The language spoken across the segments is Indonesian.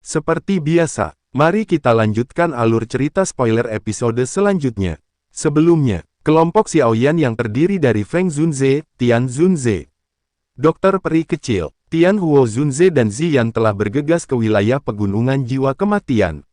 Seperti biasa, mari kita lanjutkan alur cerita spoiler episode selanjutnya. Sebelumnya, kelompok Xiaoyan yang terdiri dari Feng Zunze, Tian Zunze, Dokter Peri Kecil, Tian Huo Zunze dan Ziyan telah bergegas ke wilayah pegunungan jiwa kematian.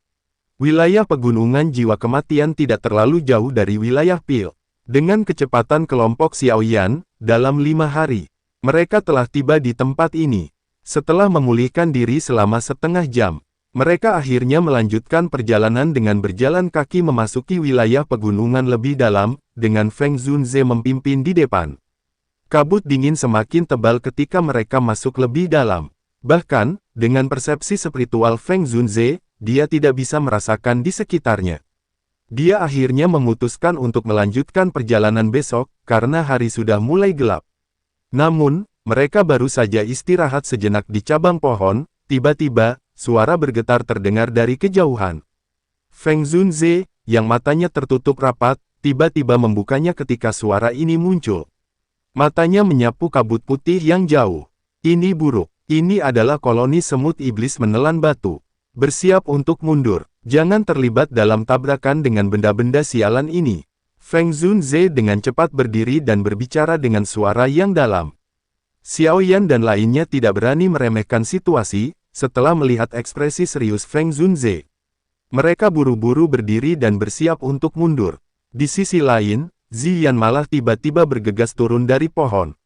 Wilayah pegunungan jiwa kematian tidak terlalu jauh dari wilayah Pil. Dengan kecepatan kelompok Xiaoyan, dalam 5 hari, mereka telah tiba di tempat ini. Setelah memulihkan diri selama setengah jam, mereka akhirnya melanjutkan perjalanan dengan berjalan kaki memasuki wilayah pegunungan lebih dalam, dengan Feng Zunze memimpin di depan. Kabut dingin semakin tebal ketika mereka masuk lebih dalam. Bahkan, dengan persepsi spiritual Feng Zunze, dia tidak bisa merasakan di sekitarnya. Dia akhirnya memutuskan untuk melanjutkan perjalanan besok, karena hari sudah mulai gelap. Namun, mereka baru saja istirahat sejenak di cabang pohon, tiba-tiba, suara bergetar terdengar dari kejauhan. Feng Zunze, yang matanya tertutup rapat, tiba-tiba membukanya ketika suara ini muncul. Matanya menyapu kabut putih yang jauh. Ini buruk. Ini adalah koloni semut iblis menelan batu. Bersiap untuk mundur. Jangan terlibat dalam tabrakan dengan benda-benda sialan ini. Feng Zunze dengan cepat berdiri dan berbicara dengan suara yang dalam. Xiaoyan dan lainnya tidak berani meremehkan situasi, setelah melihat ekspresi serius Feng Zunze. Mereka buru-buru berdiri dan bersiap untuk mundur. Di sisi lain, Ziyan malah tiba-tiba bergegas turun dari pohon.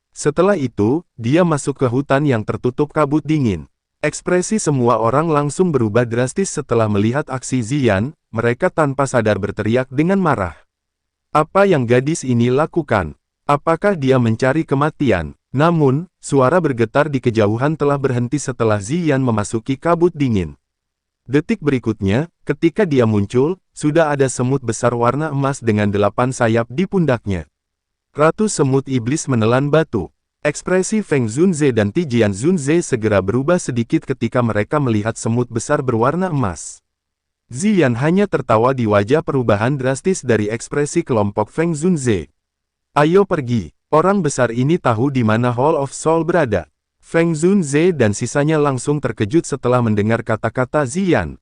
Setelah itu, dia masuk ke hutan yang tertutup kabut dingin. Ekspresi semua orang langsung berubah drastis setelah melihat aksi Ziyan, mereka tanpa sadar berteriak dengan marah. Apa yang gadis ini lakukan? Apakah dia mencari kematian? Namun, suara bergetar di kejauhan telah berhenti setelah Ziyan memasuki kabut dingin. Detik berikutnya, ketika dia muncul, sudah ada semut besar warna emas dengan 8 sayap di pundaknya. Ratu semut iblis menelan batu. Ekspresi Feng Zunze dan Tijian Zunze segera berubah sedikit ketika mereka melihat semut besar berwarna emas. Ziyan hanya tertawa di wajah perubahan drastis dari ekspresi kelompok Feng Zunze. Ayo pergi. Orang besar ini tahu di mana Hall of Soul berada. Feng Zunze dan sisanya langsung terkejut setelah mendengar kata-kata Ziyan.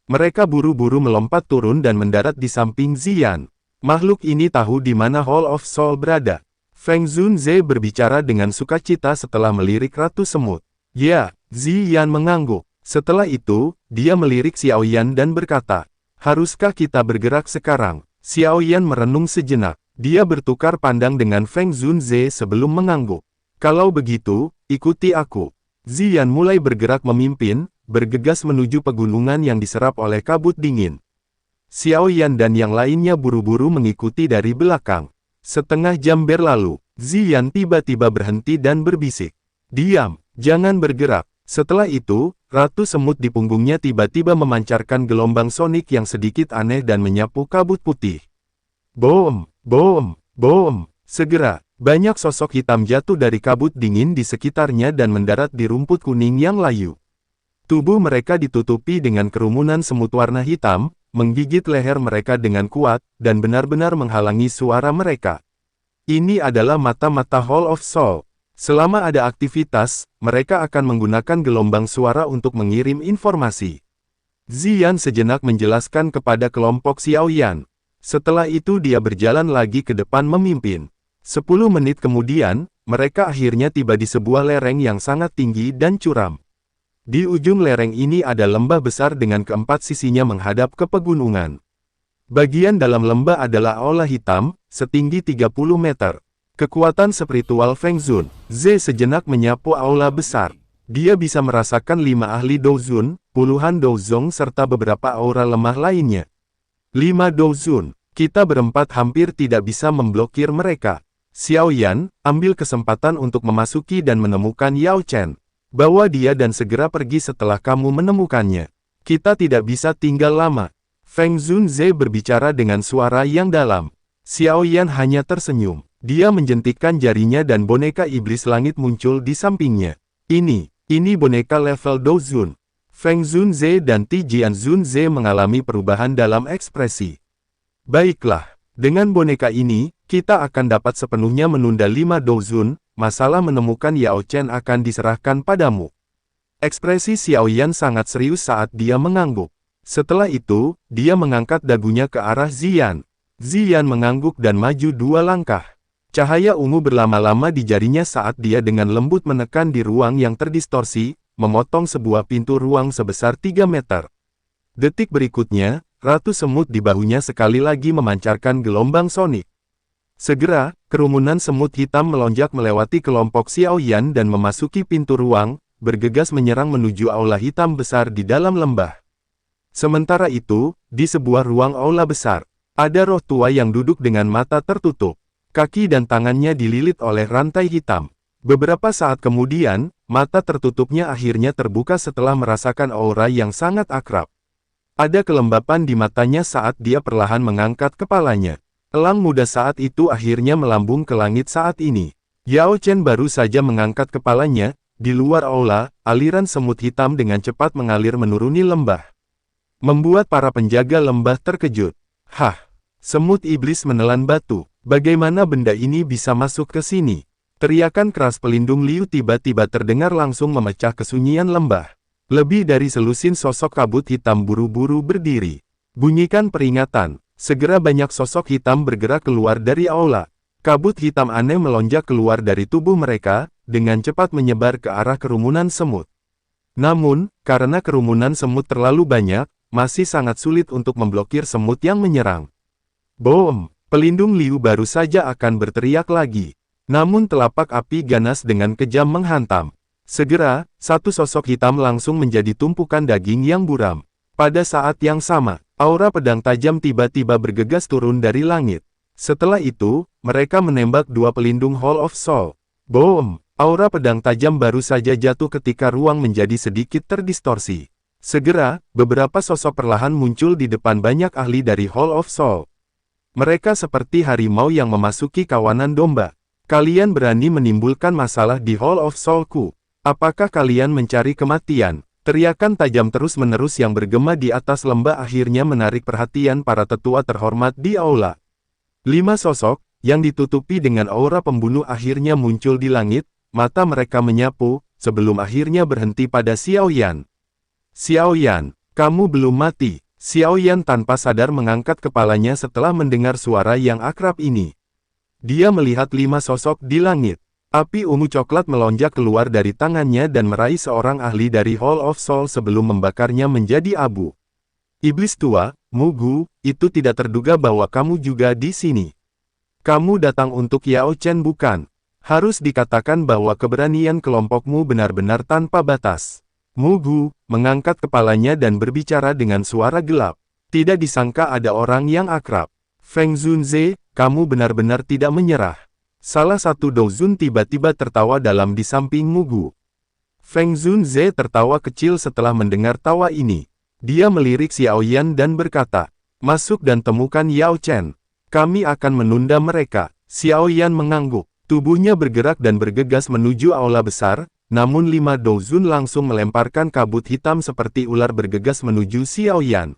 Mereka buru-buru melompat turun dan mendarat di samping Ziyan. Makhluk ini tahu di mana Hall of Soul berada. Feng Zunze berbicara dengan sukacita setelah melirik Ratu Semut. Ya, Ziyan mengangguk. Setelah itu, dia melirik Xiaoyan dan berkata, haruskah kita bergerak sekarang? Xiaoyan merenung sejenak. Dia bertukar pandang dengan Feng Zunze sebelum mengangguk. Kalau begitu, ikuti aku. Ziyan mulai bergerak memimpin, bergegas menuju pegunungan yang diserap oleh kabut dingin. Xiaoyan dan yang lainnya buru-buru mengikuti dari belakang. Setengah jam berlalu, Ziyan tiba-tiba berhenti dan berbisik. Diam, jangan bergerak. Setelah itu, Ratu Semut di punggungnya tiba-tiba memancarkan gelombang sonik yang sedikit aneh dan menyapu kabut putih. Boom! Boom! Boom! Segera, banyak sosok hitam jatuh dari kabut dingin di sekitarnya dan mendarat di rumput kuning yang layu. Tubuh mereka ditutupi dengan kerumunan semut warna hitam, menggigit leher mereka dengan kuat, dan benar-benar menghalangi suara mereka. Ini adalah mata-mata Hall of Soul. Selama ada aktivitas, mereka akan menggunakan gelombang suara untuk mengirim informasi. Ziyan sejenak menjelaskan kepada kelompok Xiaoyan. Setelah itu dia berjalan lagi ke depan memimpin. 10 menit kemudian, mereka akhirnya tiba di sebuah lereng yang sangat tinggi dan curam. Di ujung lereng ini ada lembah besar dengan keempat sisinya menghadap ke pegunungan. Bagian dalam lembah adalah aula hitam, setinggi 30 meter. Kekuatan spiritual Feng Zunze sejenak menyapu aula besar. Dia bisa merasakan 5 ahli Douzun, puluhan Douzong serta beberapa aura lemah lainnya. 5 Douzun, kita berempat hampir tidak bisa memblokir mereka. Xiaoyan, ambil kesempatan untuk memasuki dan menemukan Yao Chen. Bawa dia dan segera pergi setelah kamu menemukannya. Kita tidak bisa tinggal lama. Feng Zunze berbicara dengan suara yang dalam. Xiaoyan hanya tersenyum. Dia menjentikkan jarinya dan boneka iblis langit muncul di sampingnya. Ini boneka level Douzun. Feng Zunze dan Tijian Zunze mengalami perubahan dalam ekspresi. Baiklah, dengan boneka ini, kita akan dapat sepenuhnya menunda 5 Douzun, masalah menemukan Yao Chen akan diserahkan padamu. Ekspresi Xiao Yan sangat serius saat dia mengangguk. Setelah itu, dia mengangkat dagunya ke arah Ziyan. Ziyan mengangguk dan maju 2 langkah. Cahaya ungu berlama-lama di jarinya saat dia dengan lembut menekan di ruang yang terdistorsi, memotong sebuah pintu ruang sebesar 3 meter. Detik berikutnya, Ratu Semut di bahunya sekali lagi memancarkan gelombang sonik. Segera, kerumunan semut hitam melonjak melewati kelompok Xiao Yan dan memasuki pintu ruang, bergegas menyerang menuju aula hitam besar di dalam lembah. Sementara itu, di sebuah ruang aula besar, ada roh tua yang duduk dengan mata tertutup. Kaki dan tangannya dililit oleh rantai hitam. Beberapa saat kemudian, mata tertutupnya akhirnya terbuka setelah merasakan aura yang sangat akrab. Ada kelembapan di matanya saat dia perlahan mengangkat kepalanya. Elang muda saat itu akhirnya melambung ke langit saat ini. Yao Chen baru saja mengangkat kepalanya. Di luar aula, aliran semut hitam dengan cepat mengalir menuruni lembah. Membuat para penjaga lembah terkejut. Hah! Semut iblis menelan batu. Bagaimana benda ini bisa masuk ke sini? Teriakan keras pelindung Liu tiba-tiba terdengar langsung memecah kesunyian lembah. Lebih dari selusin sosok kabut hitam buru-buru berdiri. Bunyikan peringatan. Segera banyak sosok hitam bergerak keluar dari aula. Kabut hitam aneh melonjak keluar dari tubuh mereka, dengan cepat menyebar ke arah kerumunan semut. Namun, karena kerumunan semut terlalu banyak, masih sangat sulit untuk memblokir semut yang menyerang. Boom! Pelindung Liu baru saja akan berteriak lagi. Namun telapak api ganas dengan kejam menghantam. Segera, satu sosok hitam langsung menjadi tumpukan daging yang buram. Pada saat yang sama, aura pedang tajam tiba-tiba bergegas turun dari langit. Setelah itu, mereka menembak 2 pelindung Hall of Soul. Boom! Aura pedang tajam baru saja jatuh ketika ruang menjadi sedikit terdistorsi. Segera, beberapa sosok perlahan muncul di depan banyak ahli dari Hall of Soul. Mereka seperti harimau yang memasuki kawanan domba. Kalian berani menimbulkan masalah di Hall of Soul-ku. Apakah kalian mencari kematian? Teriakan tajam terus-menerus yang bergema di atas lembah akhirnya menarik perhatian para tetua terhormat di aula. 5 sosok, yang ditutupi dengan aura pembunuh akhirnya muncul di langit. Mata mereka menyapu, sebelum akhirnya berhenti pada Xiao Yan. Xiao Yan, kamu belum mati. Xiao Yan tanpa sadar mengangkat kepalanya setelah mendengar suara yang akrab ini. Dia melihat 5 sosok di langit. Api ungu coklat melonjak keluar dari tangannya dan meraih seorang ahli dari Hall of Soul sebelum membakarnya menjadi abu. Iblis tua, Mugu, itu tidak terduga bahwa kamu juga di sini. Kamu datang untuk Yao Chen bukan? Harus dikatakan bahwa keberanian kelompokmu benar-benar tanpa batas. Mugu mengangkat kepalanya dan berbicara dengan suara gelap. Tidak disangka ada orang yang akrab. Feng Zunze, kamu benar-benar tidak menyerah. Salah satu Douzun tiba-tiba tertawa dalam di samping Mugu. Feng Zunze tertawa kecil setelah mendengar tawa ini. Dia melirik Xiao Yan dan berkata, masuk dan temukan Yao Chen. Kami akan menunda mereka. Xiao Yan mengangguk. Tubuhnya bergerak dan bergegas menuju aula besar, namun 5 Douzun langsung melemparkan kabut hitam seperti ular bergegas menuju Xiao Yan.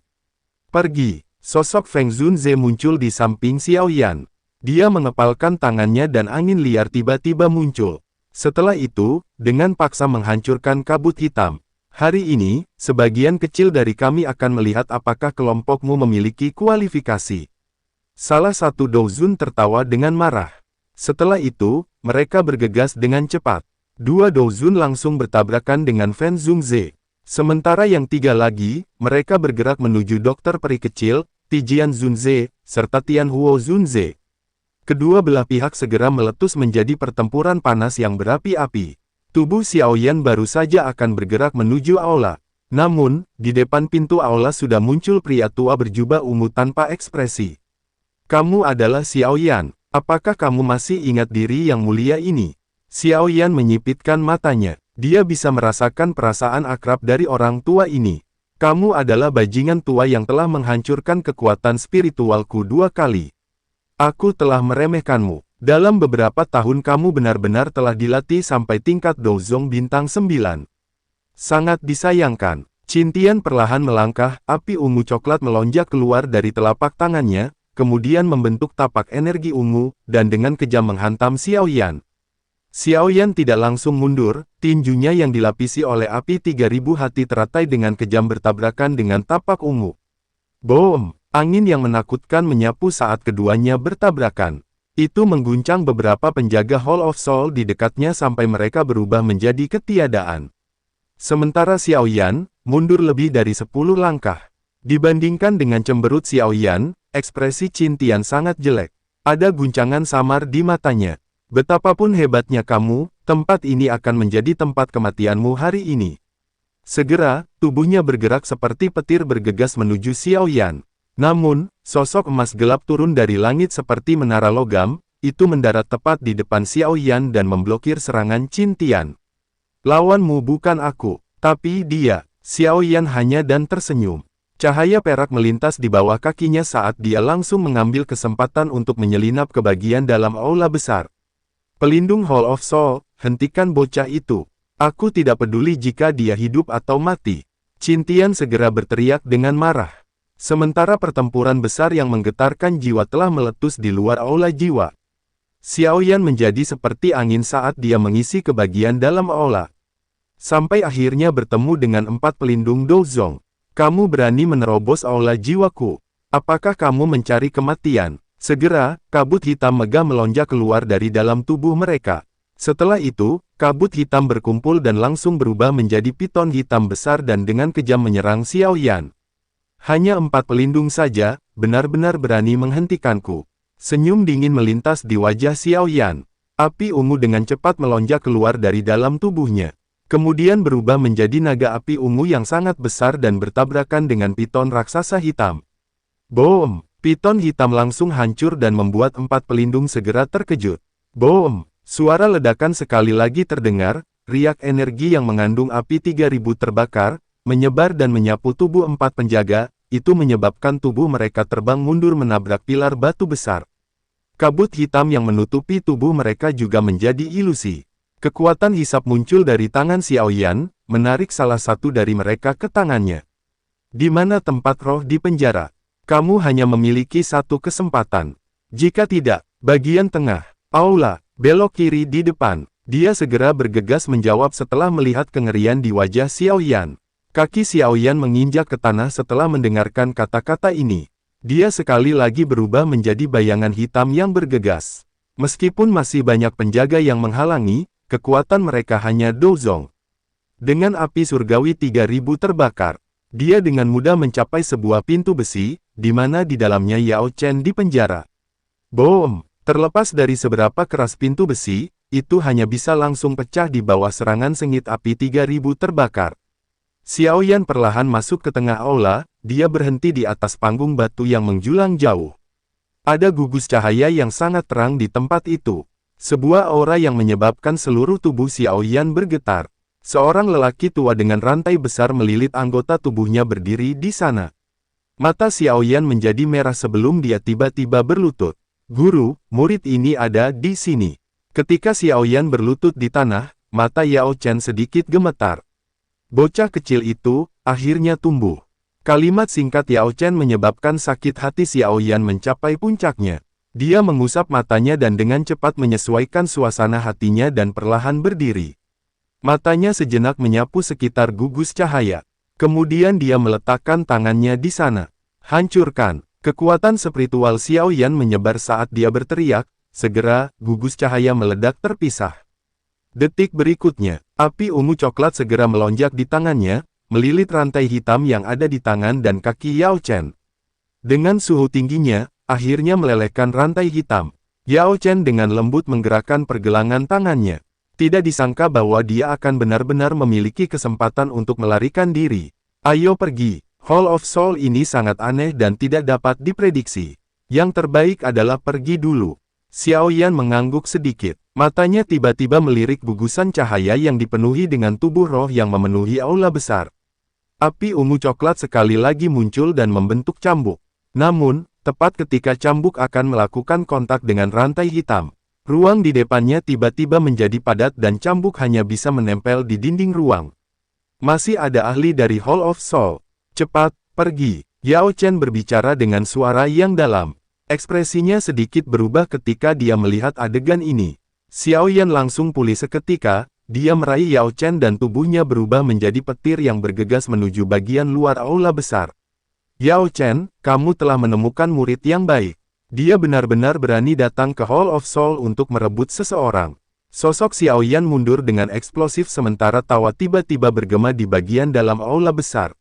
Pergi! Sosok Feng Zunze muncul di samping Xiao Yan. Dia mengepalkan tangannya dan angin liar tiba-tiba muncul. Setelah itu, dengan paksa menghancurkan kabut hitam. Hari ini, sebagian kecil dari kami akan melihat apakah kelompokmu memiliki kualifikasi. Salah satu Douzun tertawa dengan marah. Setelah itu, mereka bergegas dengan cepat. 2 Douzun langsung bertabrakan dengan Feng Zunze. Sementara yang 3 lagi, mereka bergerak menuju dokter peri kecil, Tijian Zunze, serta Tianhuo Zunze. Kedua belah pihak segera meletus menjadi pertempuran panas yang berapi-api. Tubuh Xiao Yan baru saja akan bergerak menuju aula. Namun, di depan pintu aula sudah muncul pria tua berjubah ungu tanpa ekspresi. Kamu adalah Xiao Yan. Apakah kamu masih ingat diri yang mulia ini? Xiao Yan menyipitkan matanya. Dia bisa merasakan perasaan akrab dari orang tua ini. Kamu adalah bajingan tua yang telah menghancurkan kekuatan spiritualku 2 kali. Aku telah meremehkanmu. Dalam beberapa tahun kamu benar-benar telah dilatih sampai tingkat Douzong bintang 9. Sangat disayangkan. Qintian perlahan melangkah, api ungu coklat melonjak keluar dari telapak tangannya, kemudian membentuk tapak energi ungu, dan dengan kejam menghantam Xiao Yan. Xiaoyan tidak langsung mundur, tinjunya yang dilapisi oleh api 3000 hati teratai dengan kejam bertabrakan dengan tapak ungu. Boom! Angin yang menakutkan menyapu saat keduanya bertabrakan. Itu mengguncang beberapa penjaga Hall of Soul di dekatnya sampai mereka berubah menjadi ketiadaan. Sementara Xiaoyan, mundur lebih dari 10 langkah. Dibandingkan dengan cemberut Xiaoyan, ekspresi Qin Tian sangat jelek. Ada guncangan samar di matanya. Betapapun hebatnya kamu, tempat ini akan menjadi tempat kematianmu hari ini. Segera, tubuhnya bergerak seperti petir bergegas menuju Xiaoyan. Namun, sosok emas gelap turun dari langit seperti menara logam, itu mendarat tepat di depan Xiaoyan dan memblokir serangan Qin Tian. Lawanmu bukan aku, tapi dia. Xiaoyan hanya dan tersenyum. Cahaya perak melintas di bawah kakinya saat dia langsung mengambil kesempatan untuk menyelinap ke bagian dalam aula besar. Pelindung Hall of Soul, hentikan bocah itu. Aku tidak peduli jika dia hidup atau mati. Qin Tian segera berteriak dengan marah. Sementara pertempuran besar yang menggetarkan jiwa telah meletus di luar aula jiwa. Xiaoyan menjadi seperti angin saat dia mengisi ke bagian dalam aula. Sampai akhirnya bertemu dengan 4 pelindung Dozong. Kamu berani menerobos aula jiwaku. Apakah kamu mencari kematian? Segera, kabut hitam megah melonjak keluar dari dalam tubuh mereka. Setelah itu, kabut hitam berkumpul dan langsung berubah menjadi piton hitam besar dan dengan kejam menyerang Xiaoyan. Hanya 4 pelindung saja, benar-benar berani menghentikanku. Senyum dingin melintas di wajah Xiaoyan. Api ungu dengan cepat melonjak keluar dari dalam tubuhnya. Kemudian berubah menjadi naga api ungu yang sangat besar dan bertabrakan dengan piton raksasa hitam. Boom! Piton hitam langsung hancur dan membuat 4 pelindung segera terkejut. Boom! Suara ledakan sekali lagi terdengar, riak energi yang mengandung api 3000 terbakar, menyebar dan menyapu tubuh 4 penjaga, itu menyebabkan tubuh mereka terbang mundur menabrak pilar batu besar. Kabut hitam yang menutupi tubuh mereka juga menjadi ilusi. Kekuatan hisap muncul dari tangan Xiaoyan, menarik salah satu dari mereka ke tangannya. Di mana tempat roh di penjara? Kamu hanya memiliki satu kesempatan. Jika tidak, bagian tengah, aula, belok kiri di depan. Dia segera bergegas menjawab setelah melihat kengerian di wajah Xiaoyan. Kaki Xiaoyan menginjak ke tanah setelah mendengarkan kata-kata ini. Dia sekali lagi berubah menjadi bayangan hitam yang bergegas. Meskipun masih banyak penjaga yang menghalangi, kekuatan mereka hanya Dozong. Dengan api surgawi 3000 terbakar, dia dengan mudah mencapai sebuah pintu besi, di mana di dalamnya Yao Chen dipenjara. Boom! Terlepas dari seberapa keras pintu besi, itu hanya bisa langsung pecah di bawah serangan sengit api 3000 terbakar. Xiaoyan perlahan masuk ke tengah aula, dia berhenti di atas panggung batu yang menjulang jauh. Ada gugus cahaya yang sangat terang di tempat itu. Sebuah aura yang menyebabkan seluruh tubuh Xiaoyan bergetar. Seorang lelaki tua dengan rantai besar melilit anggota tubuhnya berdiri di sana. Mata Xiaoyan menjadi merah sebelum dia tiba-tiba berlutut. Guru, murid ini ada di sini. Ketika Xiaoyan berlutut di tanah, mata Yao Chen sedikit gemetar. Bocah kecil itu, akhirnya tumbuh. Kalimat singkat Yao Chen menyebabkan sakit hati Xiaoyan mencapai puncaknya. Dia mengusap matanya dan dengan cepat menyesuaikan suasana hatinya dan perlahan berdiri. Matanya sejenak menyapu sekitar gugus cahaya. Kemudian dia meletakkan tangannya di sana. Hancurkan. Kekuatan spiritual Xiaoyan menyebar saat dia berteriak. Segera, gugus cahaya meledak terpisah. Detik berikutnya, api ungu coklat segera melonjak di tangannya, melilit rantai hitam yang ada di tangan dan kaki Yao Chen. Dengan suhu tingginya, akhirnya melelehkan rantai hitam. Yao Chen dengan lembut menggerakkan pergelangan tangannya. Tidak disangka bahwa dia akan benar-benar memiliki kesempatan untuk melarikan diri. Ayo pergi. Hall of Soul ini sangat aneh dan tidak dapat diprediksi. Yang terbaik adalah pergi dulu. Xiaoyan mengangguk sedikit. Matanya tiba-tiba melirik gugusan cahaya yang dipenuhi dengan tubuh roh yang memenuhi aula besar. Api ungu coklat sekali lagi muncul dan membentuk cambuk. Namun, tepat ketika cambuk akan melakukan kontak dengan rantai hitam, ruang di depannya tiba-tiba menjadi padat dan cambuk hanya bisa menempel di dinding ruang. Masih ada ahli dari Hall of Soul. Cepat, pergi. Yao Chen berbicara dengan suara yang dalam. Ekspresinya sedikit berubah ketika dia melihat adegan ini. Xiao Yan langsung pulih seketika, dia meraih Yao Chen dan tubuhnya berubah menjadi petir yang bergegas menuju bagian luar aula besar. Yao Chen, kamu telah menemukan murid yang baik. Dia benar-benar berani datang ke Hall of Soul untuk merebut seseorang. Sosok Xiao Yan mundur dengan eksplosif sementara tawa tiba-tiba bergema di bagian dalam aula besar.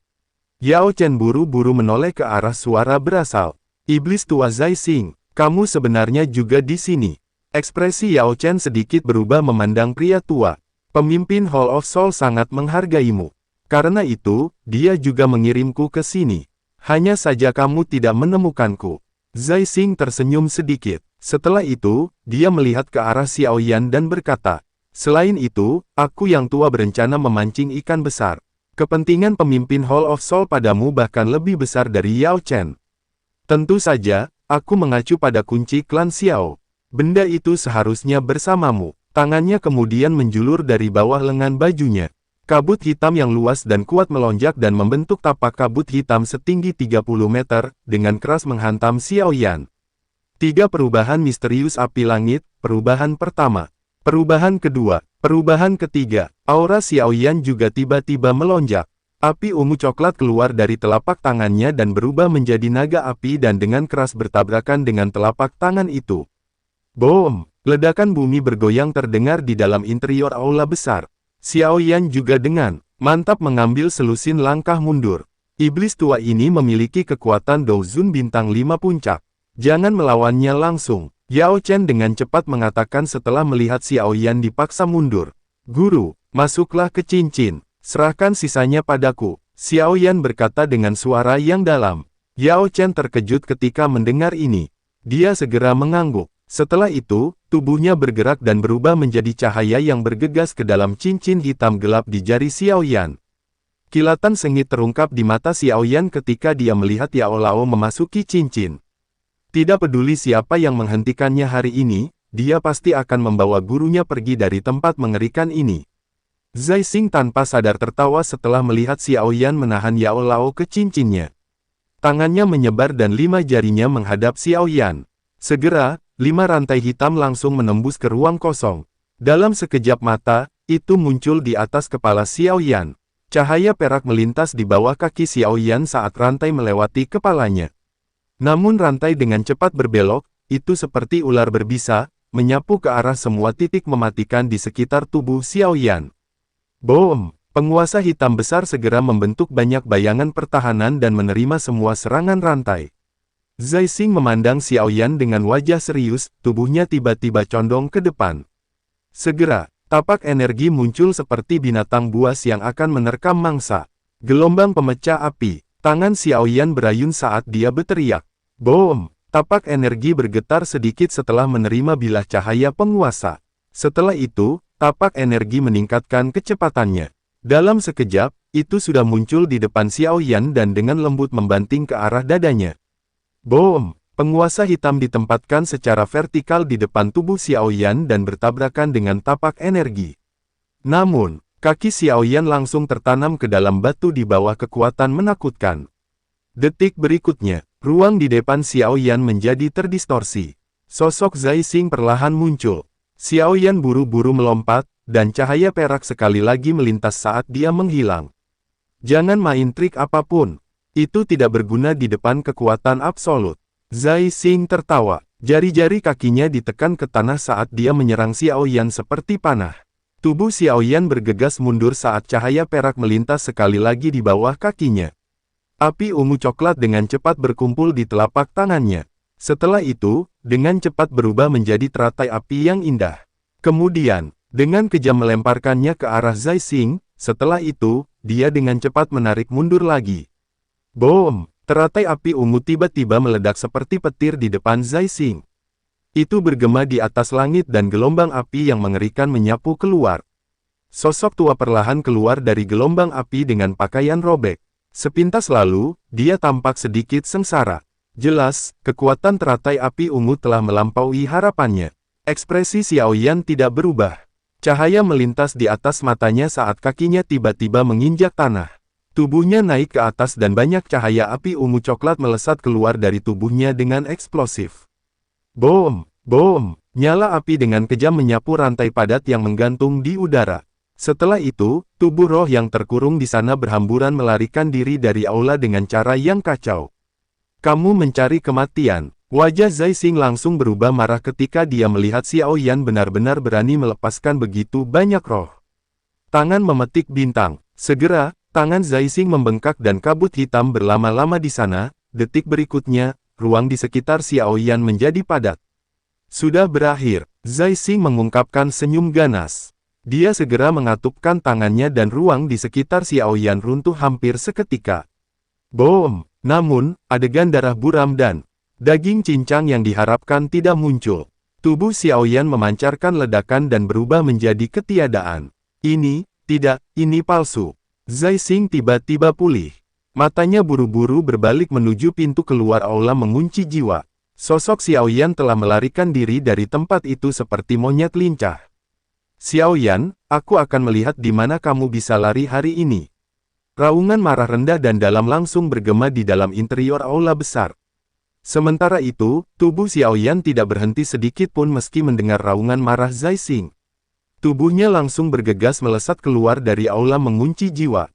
Yao Chen buru-buru menoleh ke arah suara berasal. Iblis tua Zai Xing, kamu sebenarnya juga di sini. Ekspresi Yao Chen sedikit berubah memandang pria tua. Pemimpin Hall of Soul sangat menghargaimu. Karena itu, dia juga mengirimku ke sini. Hanya saja kamu tidak menemukanku. Zai Xing tersenyum sedikit. Setelah itu, dia melihat ke arah Xiao Yan dan berkata, selain itu, aku yang tua berencana memancing ikan besar. Kepentingan pemimpin Hall of Soul padamu bahkan lebih besar dari Yao Chen. Tentu saja, aku mengacu pada kunci klan Xiao. Benda itu seharusnya bersamamu. Tangannya kemudian menjulur dari bawah lengan bajunya. Kabut hitam yang luas dan kuat melonjak dan membentuk tapak kabut hitam setinggi 30 meter, dengan keras menghantam Xiao Yan. 3 perubahan misterius api langit, perubahan pertama. Perubahan kedua, perubahan ketiga, aura Xiao Yan juga tiba-tiba melonjak. Api ungu coklat keluar dari telapak tangannya dan berubah menjadi naga api dan dengan keras bertabrakan dengan telapak tangan itu. Boom! Ledakan bumi bergoyang terdengar di dalam interior aula besar. Xiao Yan juga dengan mantap mengambil selusin langkah mundur. Iblis tua ini memiliki kekuatan Douzun bintang 5 puncak. Jangan melawannya langsung. Yao Chen dengan cepat mengatakan setelah melihat Xiao Yan dipaksa mundur. Guru, masuklah ke cincin. Serahkan sisanya padaku. Xiao Yan berkata dengan suara yang dalam. Yao Chen terkejut ketika mendengar ini. Dia segera mengangguk. Setelah itu, tubuhnya bergerak dan berubah menjadi cahaya yang bergegas ke dalam cincin hitam gelap di jari Xiao Yan. Kilatan sengit terungkap di mata Xiao Yan ketika dia melihat Yao Lao memasuki cincin. Tidak peduli siapa yang menghentikannya hari ini, dia pasti akan membawa gurunya pergi dari tempat mengerikan ini. Zai Xing tanpa sadar tertawa setelah melihat Xiao Yan menahan Yao Lao ke cincinnya. Tangannya menyebar dan 5 jarinya menghadap Xiao Yan. Segera, 5 rantai hitam langsung menembus ke ruang kosong. Dalam sekejap mata, itu muncul di atas kepala Xiao Yan. Cahaya perak melintas di bawah kaki Xiao Yan saat rantai melewati kepalanya. Namun rantai dengan cepat berbelok, itu seperti ular berbisa, menyapu ke arah semua titik mematikan di sekitar tubuh Xiao Yan. Boom! Penguasa hitam besar segera membentuk banyak bayangan pertahanan dan menerima semua serangan rantai. Zai Xing memandang Xiao Yan dengan wajah serius, tubuhnya tiba-tiba condong ke depan. Segera, tapak energi muncul seperti binatang buas yang akan menerkam mangsa. Gelombang pemecah api, tangan Xiao Yan berayun saat dia berteriak. Boom! Tapak energi bergetar sedikit setelah menerima bilah cahaya penguasa. Setelah itu, tapak energi meningkatkan kecepatannya. Dalam sekejap, itu sudah muncul di depan Xiao Yan dan dengan lembut membanting ke arah dadanya. Boom! Penguasa hitam ditempatkan secara vertikal di depan tubuh Xiao Yan dan bertabrakan dengan tapak energi. Namun, kaki Xiao Yan langsung tertanam ke dalam batu di bawah kekuatan menakutkan. Detik berikutnya, ruang di depan Xiao Yan menjadi terdistorsi. Sosok Zai Xing perlahan muncul. Xiao Yan buru-buru melompat, dan cahaya perak sekali lagi melintas saat dia menghilang. Jangan main trik apapun. Itu tidak berguna di depan kekuatan absolut. Zai Xing tertawa. Jari-jari kakinya ditekan ke tanah saat dia menyerang Xiao Yan seperti panah. Tubuh Xiao Yan bergegas mundur saat cahaya perak melintas sekali lagi di bawah kakinya. Api ungu coklat dengan cepat berkumpul di telapak tangannya. Setelah itu, dengan cepat berubah menjadi teratai api yang indah. Kemudian, dengan kejam melemparkannya ke arah Zai Xing, setelah itu, dia dengan cepat menarik mundur lagi. Boom! Teratai api ungu tiba-tiba meledak seperti petir di depan Zai Xing. Itu bergema di atas langit dan gelombang api yang mengerikan menyapu keluar. Sosok tua perlahan keluar dari gelombang api dengan pakaian robek. Sepintas lalu, dia tampak sedikit sengsara. Jelas, kekuatan teratai api ungu telah melampaui harapannya. Ekspresi Xiao Yan tidak berubah. Cahaya melintas di atas matanya saat kakinya tiba-tiba menginjak tanah. Tubuhnya naik ke atas dan banyak cahaya api ungu coklat melesat keluar dari tubuhnya dengan eksplosif. Boom! Boom! Nyala api dengan kejam menyapu rantai padat yang menggantung di udara. Setelah itu, tubuh roh yang terkurung di sana berhamburan melarikan diri dari aula dengan cara yang kacau. Kamu mencari kematian. Wajah Zai Xing langsung berubah marah ketika dia melihat Xiao Yan benar-benar berani melepaskan begitu banyak roh. Tangan memetik bintang. Segera, tangan Zai Xing membengkak dan kabut hitam berlama-lama di sana. Detik berikutnya, ruang di sekitar Xiao Yan menjadi padat. Sudah berakhir, Zai Xing mengungkapkan senyum ganas. Dia segera mengatupkan tangannya dan ruang di sekitar Xiao Yan runtuh hampir seketika. Boom! Namun, adegan darah buram dan daging cincang yang diharapkan tidak muncul. Tubuh Xiao Yan memancarkan ledakan dan berubah menjadi ketiadaan. Ini palsu. Zai Xing tiba-tiba pulih. Matanya buru-buru berbalik menuju pintu keluar aula mengunci jiwa. Sosok Xiao Yan telah melarikan diri dari tempat itu seperti monyet lincah. Xiao Yan, aku akan melihat di mana kamu bisa lari hari ini. Raungan marah rendah dan dalam langsung bergema di dalam interior aula besar. Sementara itu, tubuh Xiao Yan tidak berhenti sedikit pun meski mendengar raungan marah Zai Xing. Tubuhnya langsung bergegas melesat keluar dari aula mengunci jiwa.